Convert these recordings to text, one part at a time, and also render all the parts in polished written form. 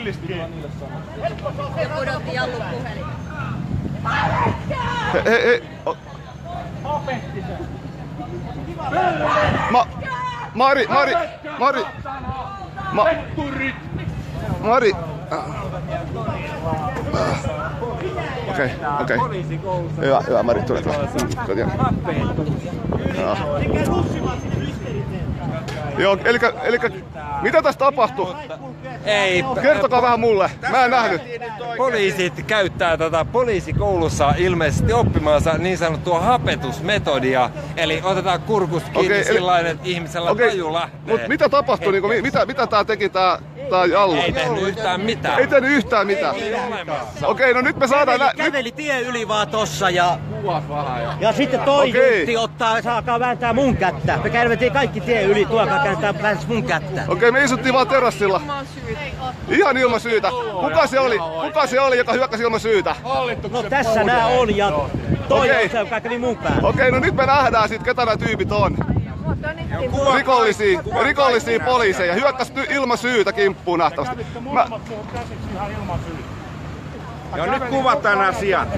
Villiski. Ja pudotti Jallun puhelin. Hei. Mari. Okei. Hyvä, Mari, tule. Joo, elikkä mitä tässä tapahtui? Ei. Kertokaa vähän mulle. Mä en nähnyt. Poliisit käyttää poliisikoulussa ilmeisesti oppimaansa niin sanottua hapetusmetodia. Eli otetaan kurkusta kiinni sillain, että ihmisellä taju lähtee. Mut mitä tapahtui? Mitä tää teki tää Jallu? Ei tehnyt yhtään mitään. Ei tehnyt yhtään mitään. Okei, no nyt me saadaan... Käveli tie yli vaan tossa ja sitten toi juntti saakaa vääntää mun kättä. Me käveltiin kaikki tie yli, tuokaa kääntää mun kättä. Okei, me istuttiin vaan terassilla. Ihan ilman syytä. Kuka se oli, joka hyökkäsi ilman syytä? No tässä nää on ja toi on se, joka kävi mun päälle. Okei, no nyt me nähdään sit, ketä nää tyypit on. Rikollisia poliiseja. Hyökkäsi ilman syytä kimppuun nähtävästi. Ja nyt kuvataan asian.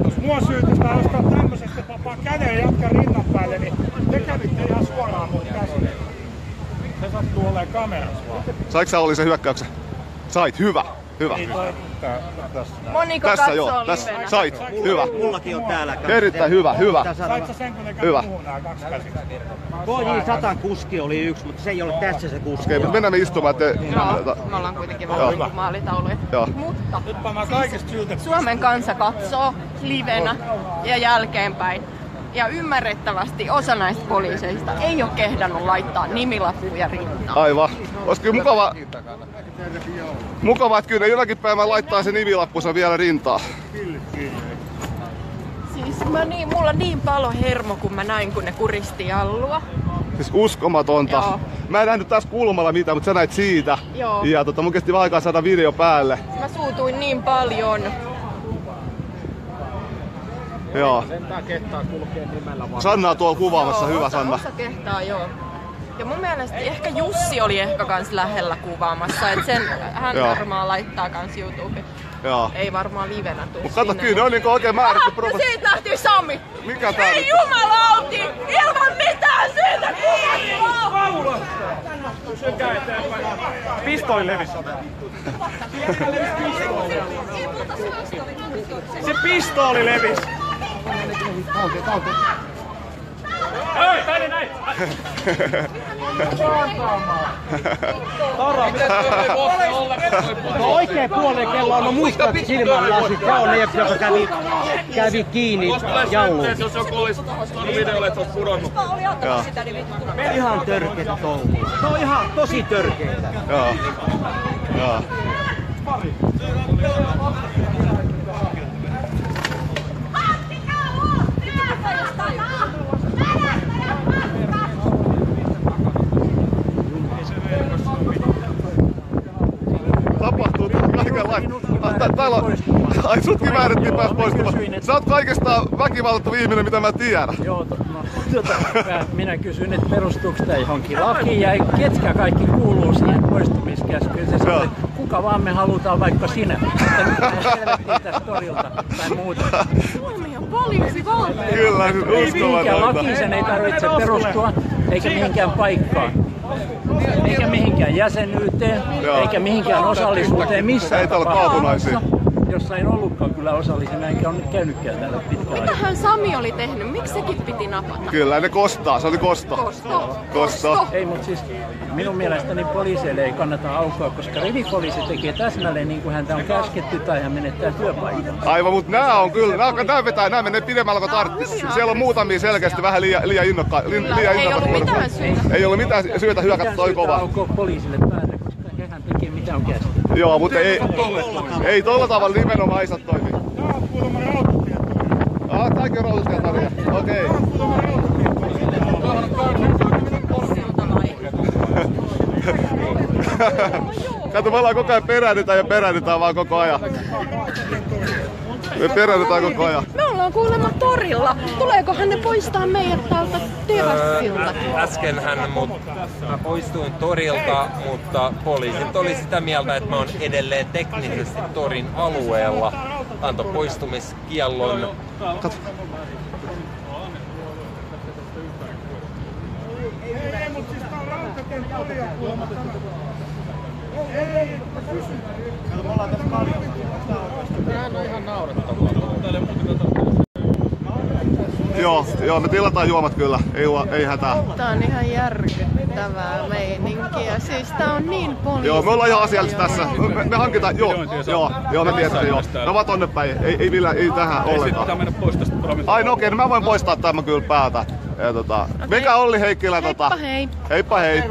Jos mua syytetään jostain tämmöisestä papaa käden jatka rinnan päälle, niin te kävitte ihan suoraan mun käsiin. Se sattuu olemaan kamerassa vaan. Saitko sä Olli sen hyökkäyksen? Sait, hyvä. Moniko tässä katsoo tässä livenä? sait, hyvä. Mullakin on täällä. Erittäin hyvä. Sait sä sen, kun ne kävi muuhun nää kaksi käsistä? KJ100 kuski oli yksi, mutta se ei ollut tässä se kuski. Okei, mennään me istumaan, Joo, me ollaan kuitenkin vähän maalitauluja. Mutta Suomen kansa katsoo livenä ja jälkeenpäin. Ja ymmärrettävästi osa näistä poliiseista ei ole kehdannut laittaa nimilappuja rintaan. Aivan. Olisi kyllä mukava, että kyllä ne jonakin päivänä laittaa se nimilappunsa vielä rintaan. Siis mulla niin paljon hermo, kun mä näin, kun ne kuristi Jallua. Siis uskomatonta. Joo. Mä en nähnyt tässä kulmalla mitään, mutta sä näit siitä. Joo. Ja mun kesti vaan aikaa saada video päälle. Mä suutuin niin paljon. Joo. Sanna on tuolla kuvaamassa, joo, hyvä Sanna. Osa kehtaa, joo. Ja mun mielestä ehkä Jussi oli ehkä kans lähellä kuvaamassa, et hän varmaan laittaa kans YouTubeen. Joo. Ei varmaan livenä tuu Mut kato, sinne. kyllä ne on niinku oikein määrätty provo... Siitä lähti Sami! Mikä tää ei nyt? jumalauti! Ilman mitään syytä kuvattua! Pistooli levis. Se pistooli levis. Hei, tänne näin! No oikein puolen kello on mustat silmänlasit. Se on ne, joka kävi kiinni Jalluun. Jos joku olisi videolle, että olisi pudonnut. Ihan törkeä touhu. Se on ihan tosi törkeetä. Joo. Tapahtuu kaikenlaista. Täällä on... Ai sutkin määrättiin päästä poistumaan. Sä oot kaikesta väkivallattu viimeinen, mitä mä tiedän. Joo, minä kysyin, että perustuuko tämä johonkin lakiin ja ketkä kaikki kuuluu siihen poistumiskäskyyn. Se sanoi, että kuka vaan me halutaan, vaikka sinä. Että mitään helvettiin tästä torilta tai muuta. Suomi on poliisivaltio. Kyllä, ei mihinkään lakiin sen ei tarvitse perustua, eikä mihinkään paikkaan. Eikä mihinkään jäsenyyteen, eikä mihinkään osallisuuteen missään ei tapauksessa. Jossa en ollutkaan kyllä osallisena, enkä ole käynytkään täällä pitkällä. Mitähän Sami oli tehnyt? Miksi sekin piti napata? Kyllä, ne kostaa. Se oli kosto. Kosto. Ei, mutta siis minun mielestäni poliiseille ei kannata aukoa, koska rivipoliisi tekee täsmälleen niin kuin häntä on käsketty tai hän menettää työpaikan. Aivan, mutta nämä on kyllä, nämä menee pidemmällä kuin tarvitsisi. Siellä on muutamia selkeästi vähän liian innokkaita. Ei ollut mitään syytä. Ei ollut mitään syytä hyökätä toi kova. Aukoa poliisille päälle, koska hehän tekee mitä on käsketty. Joo, mutta ei tolla tavalla nimenomaan ei saa toimia. Tää on kuulemma rautatie. Tääkin on rautatie, Tarja. Okei. Kato, me ollaan koko ajan peräännytään vaan koko ajan. Me peräännytään koko ajan. Me ollaan ollaan kuulemma torilla. Tuleekohan ne poistaa meidät täältä terassilta? Äskenhän mä poistuin torilta, mutta poliisit oli sitä mieltä, että mä oon edelleen teknisesti torin alueella. Antoi poistumiskiellon. Ei, mutta siis tää on Rauttatien toria kuulemma. Me ollaan tässä kaljassa. Tämähän on ihan naurettavaa. Joo, me tilataan juomat kyllä, ei hätää. Tää on ihan järkyttävää meininkiä. Siis tää on niin poliisi. Joo, me ollaan ihan asiallisesti tässä. Me hankitaan, joo, me tiedetään, joo. Ne ovat tonne päin, ei tähän ollenkaan. Pitää mennä pois tästä. Ai no okei, no mä voin poistaa tämän kyllä päältä. Ja, Okay. Mikä Olli Heikkilä? Heippa hei. Heippa hei.